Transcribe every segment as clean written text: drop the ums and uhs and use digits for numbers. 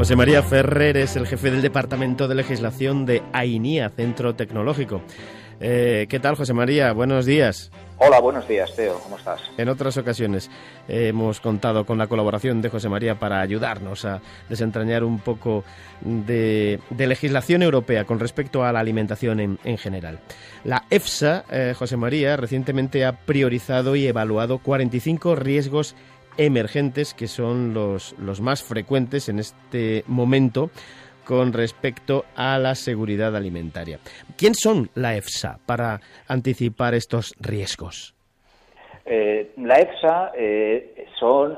José María Ferrer es el jefe del Departamento de Legislación de AINIA, Centro Tecnológico. ¿Qué tal, José María? Buenos días. Hola, buenos días, Teo. ¿Cómo estás? En otras ocasiones hemos contado con la colaboración de José María para ayudarnos a desentrañar un poco de legislación europea con respecto a la alimentación en general. La EFSA, José María, recientemente ha priorizado y evaluado 45 riesgos emergentes que son los más frecuentes en este momento con respecto a la seguridad alimentaria. ¿Quién son la EFSA para anticipar estos riesgos? La EFSA son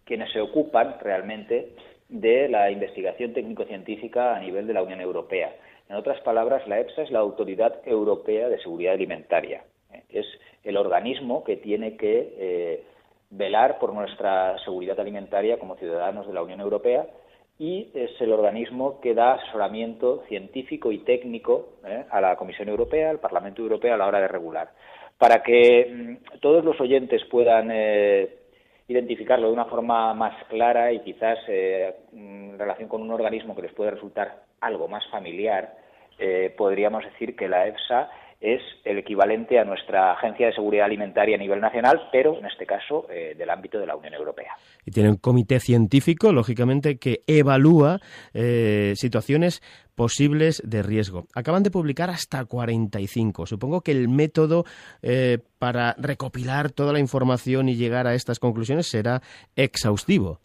quienes se ocupan realmente de la investigación técnico-científica a nivel de la Unión Europea. En otras palabras, la EFSA es la Autoridad Europea de Seguridad Alimentaria. Es el organismo que tiene que velar por nuestra seguridad alimentaria como ciudadanos de la Unión Europea y es el organismo que da asesoramiento científico y técnico a la Comisión Europea, al Parlamento Europeo a la hora de regular. Para que todos los oyentes puedan identificarlo de una forma más clara y quizás en relación con un organismo que les puede resultar algo más familiar, podríamos decir que la EFSA es el equivalente a nuestra Agencia de Seguridad Alimentaria a nivel nacional, pero en este caso del ámbito de la Unión Europea. Y tiene un comité científico, lógicamente, que evalúa situaciones posibles de riesgo. Acaban de publicar hasta 45. Supongo que el método para recopilar toda la información y llegar a estas conclusiones será exhaustivo.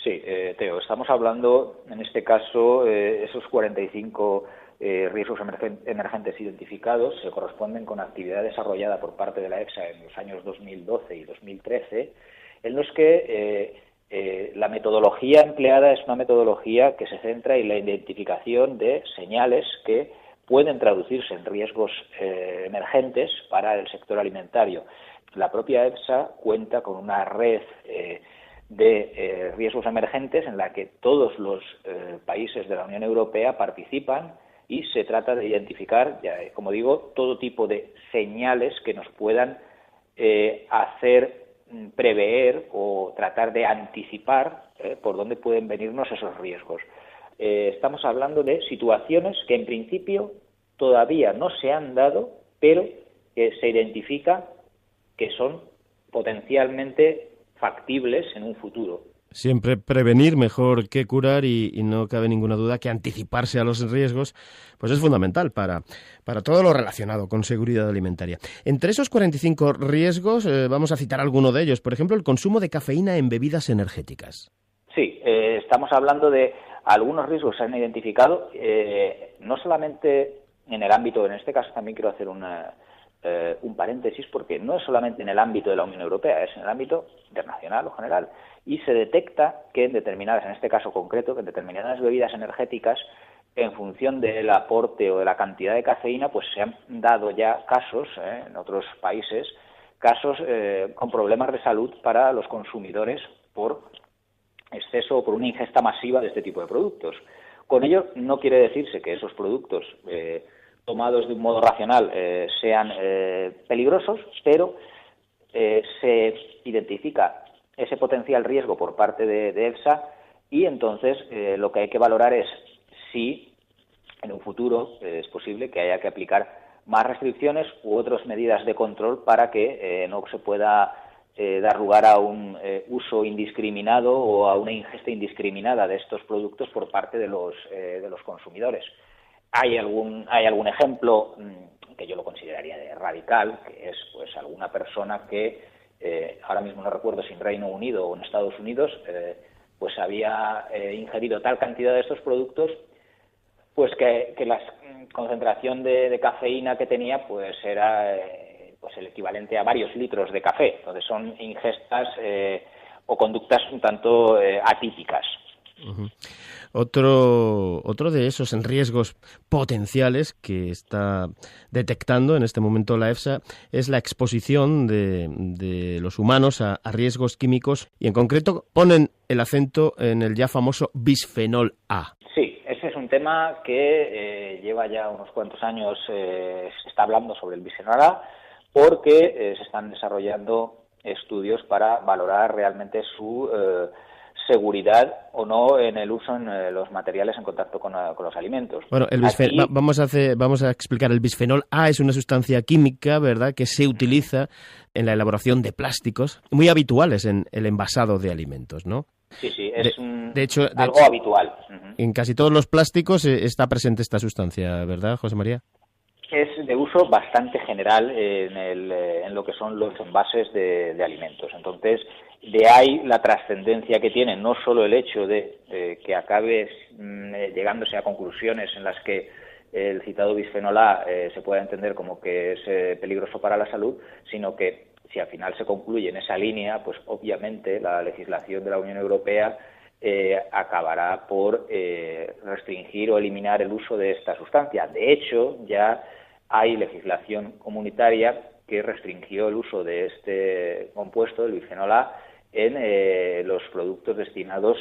Sí, Teo, estamos hablando, en este caso, esos 45 riesgos emergentes identificados se corresponden con actividad desarrollada por parte de la EFSA en los años 2012 y 2013, en los que la metodología empleada es una metodología que se centra en la identificación de señales que pueden traducirse en riesgos emergentes para el sector alimentario. La propia EFSA cuenta con una red de riesgos emergentes en la que todos los países de la Unión Europea participan y se trata de identificar, como digo, todo tipo de señales que nos puedan hacer prever o tratar de anticipar por dónde pueden venirnos esos riesgos. Estamos hablando de situaciones que en principio todavía no se han dado, pero que se identifica que son potencialmente factibles en un futuro. Siempre prevenir mejor que curar y no cabe ninguna duda que anticiparse a los riesgos pues es fundamental para todo lo relacionado con seguridad alimentaria. Entre esos 45 riesgos vamos a citar alguno de ellos, por ejemplo, el consumo de cafeína en bebidas energéticas. Sí, estamos hablando de algunos riesgos que se han identificado, no solamente en el ámbito, en este caso también quiero hacer un paréntesis, porque no es solamente en el ámbito de la Unión Europea, es en el ámbito internacional o general. Y se detecta que en determinadas, en este caso concreto, que en determinadas bebidas energéticas, en función del aporte o de la cantidad de cafeína, pues se han dado ya casos, en otros países, casos con problemas de salud para los consumidores por exceso o por una ingesta masiva de este tipo de productos. Con ello no quiere decirse que esos productos tomados de un modo racional sean peligrosos, pero se identifica ese potencial riesgo por parte de EFSA y entonces lo que hay que valorar es si en un futuro es posible que haya que aplicar más restricciones u otras medidas de control para que no se pueda dar lugar a un uso indiscriminado o a una ingesta indiscriminada de estos productos por parte de los consumidores. Hay algún ejemplo que yo lo consideraría de radical, que es pues alguna persona que ahora mismo no recuerdo si en Reino Unido o en Estados Unidos pues había ingerido tal cantidad de estos productos pues que la concentración de cafeína que tenía pues era pues el equivalente a varios litros de café. Entonces son ingestas o conductas un tanto atípicas. Uh-huh. Otro de esos riesgos potenciales que está detectando en este momento la EFSA es la exposición de los humanos a riesgos químicos y en concreto ponen el acento en el ya famoso bisfenol A. Sí, ese es un tema que lleva ya unos cuantos años, se está hablando sobre el bisfenol A porque se están desarrollando estudios para valorar realmente su seguridad o no en el uso en los materiales en contacto con los alimentos. Bueno, vamos a explicar. El bisfenol A es una sustancia química, ¿verdad?, que se utiliza en la elaboración de plásticos, muy habituales en el envasado de alimentos, ¿no? Sí, es algo habitual. En casi todos los plásticos está presente esta sustancia, ¿verdad, José María? Es de uso bastante general en lo que son los envases de alimentos. Entonces, de ahí la trascendencia que tiene no solo el hecho de que acabe llegándose a conclusiones en las que el citado bisfenol A se pueda entender como que es peligroso para la salud, sino que si al final se concluye en esa línea, pues obviamente la legislación de la Unión Europea acabará por restringir o eliminar el uso de esta sustancia. De hecho, ya hay legislación comunitaria que restringió el uso de este compuesto, el bisfenol A, en los productos destinados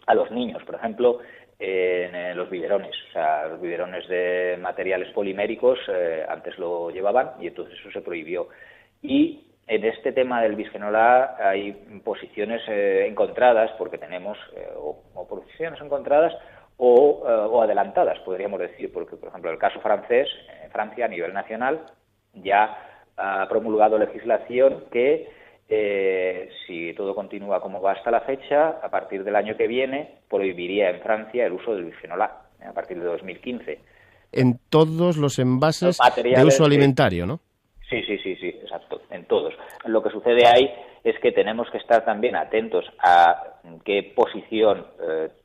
a los niños, por ejemplo, en los biberones. O sea, los biberones de materiales poliméricos antes lo llevaban y entonces eso se prohibió. Y en este tema del bisfenol A hay posiciones encontradas, porque tenemos o posiciones encontradas o adelantadas, podríamos decir, porque, por ejemplo, el caso francés, Francia a nivel nacional ya ha promulgado legislación que, si todo continúa como va hasta la fecha, a partir del año que viene prohibiría en Francia el uso del bisfenol A, a partir de 2015. En todos los envases de uso alimentario, ¿no? Sí, exacto, en todos. Lo que sucede ahí es que tenemos que estar también atentos a qué posición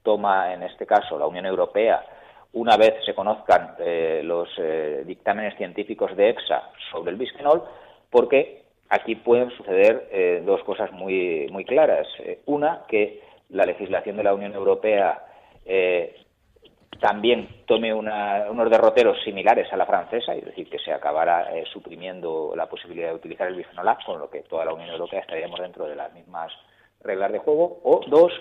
toma, en este caso, la Unión Europea, una vez se conozcan los dictámenes científicos de EFSA sobre el bisfenol, porque aquí pueden suceder dos cosas muy, muy claras. Una, que la legislación de la Unión Europea también tome unos derroteros similares a la francesa, es decir, que se acabara suprimiendo la posibilidad de utilizar el bisfenol A, con lo que toda la Unión Europea estaríamos dentro de las mismas reglas de juego. O dos,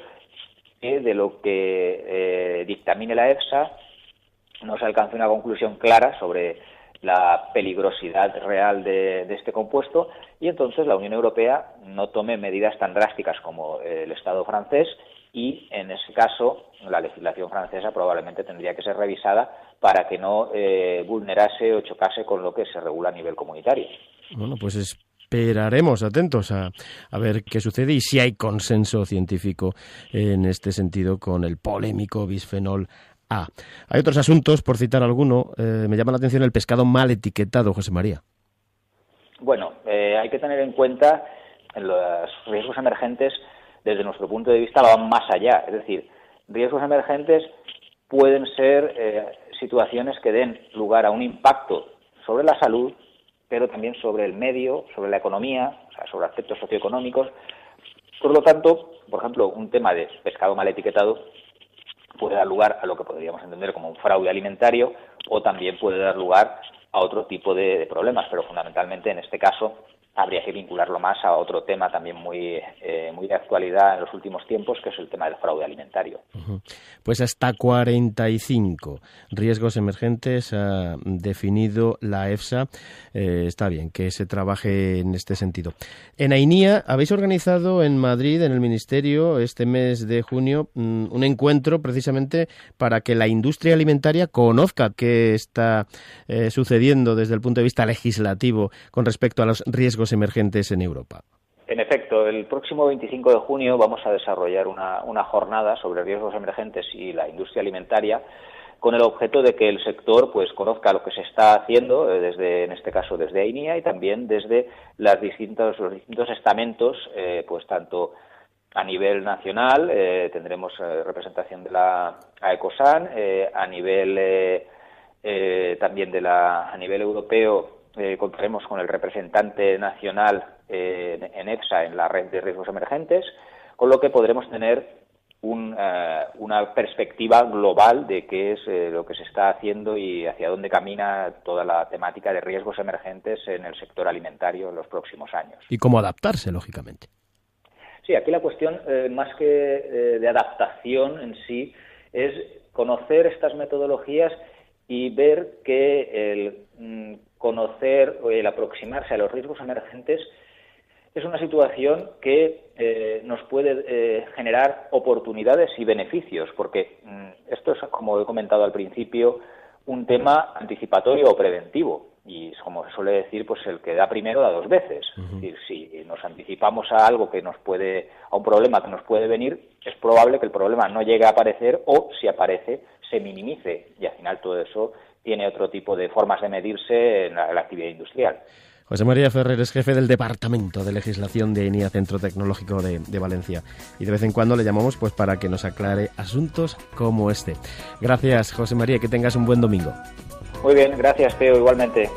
que de lo que dictamine la EFSA no se alcance una conclusión clara sobre la peligrosidad real de este compuesto y entonces la Unión Europea no tome medidas tan drásticas como el Estado francés, y en ese caso la legislación francesa probablemente tendría que ser revisada para que no vulnerase o chocase con lo que se regula a nivel comunitario. Bueno, pues esperaremos atentos a ver qué sucede y si hay consenso científico en este sentido con el polémico bisfenol A. Hay otros asuntos, por citar alguno. Me llama la atención el pescado mal etiquetado, José María. Bueno, hay que tener en cuenta los riesgos emergentes. Desde nuestro punto de vista van más allá, es decir, riesgos emergentes pueden ser situaciones que den lugar a un impacto sobre la salud, pero también sobre el medio, sobre la economía, o sea, sobre aspectos socioeconómicos. Por lo tanto, por ejemplo, un tema de pescado mal etiquetado puede dar lugar a lo que podríamos entender como un fraude alimentario, o también puede dar lugar a otro tipo de problemas, pero fundamentalmente en este caso habría que vincularlo más a otro tema también muy de actualidad en los últimos tiempos, que es el tema del fraude alimentario. Pues hasta 45 riesgos emergentes ha definido la EFSA. Está bien que se trabaje en este sentido. En AINIA habéis organizado en Madrid, en el Ministerio, este mes de junio, un encuentro precisamente para que la industria alimentaria conozca qué está sucediendo desde el punto de vista legislativo con respecto a los riesgos emergentes en Europa. En efecto, el próximo 25 de junio vamos a desarrollar una jornada sobre riesgos emergentes y la industria alimentaria, con el objeto de que el sector pues conozca lo que se está haciendo, en este caso desde AINIA y también desde los distintos estamentos, pues tanto a nivel nacional, tendremos representación de la AECOSAN, a nivel también a nivel europeo. Contaremos con el representante nacional en EFSA, en la red de riesgos emergentes, con lo que podremos tener una perspectiva global de qué es lo que se está haciendo y hacia dónde camina toda la temática de riesgos emergentes en el sector alimentario en los próximos años. Y cómo adaptarse, lógicamente. Sí, aquí la cuestión, más que de adaptación en sí, es conocer estas metodologías y ver que el conocer o el aproximarse a los riesgos emergentes es una situación que nos puede generar oportunidades y beneficios, porque esto es, como he comentado al principio, un tema anticipatorio o preventivo. Y como se suele decir, pues el que da primero da dos veces. Es decir, si nos anticipamos a algo a un problema que nos puede venir, es probable que el problema no llegue a aparecer, o si aparece, se minimice. Y al final todo eso tiene otro tipo de formas de medirse en la actividad industrial. José María Ferrer es jefe del Departamento de Legislación de ENIA, Centro Tecnológico de Valencia. Y de vez en cuando le llamamos pues para que nos aclare asuntos como este. Gracias, José María, que tengas un buen domingo. Muy bien, gracias, Teo, igualmente.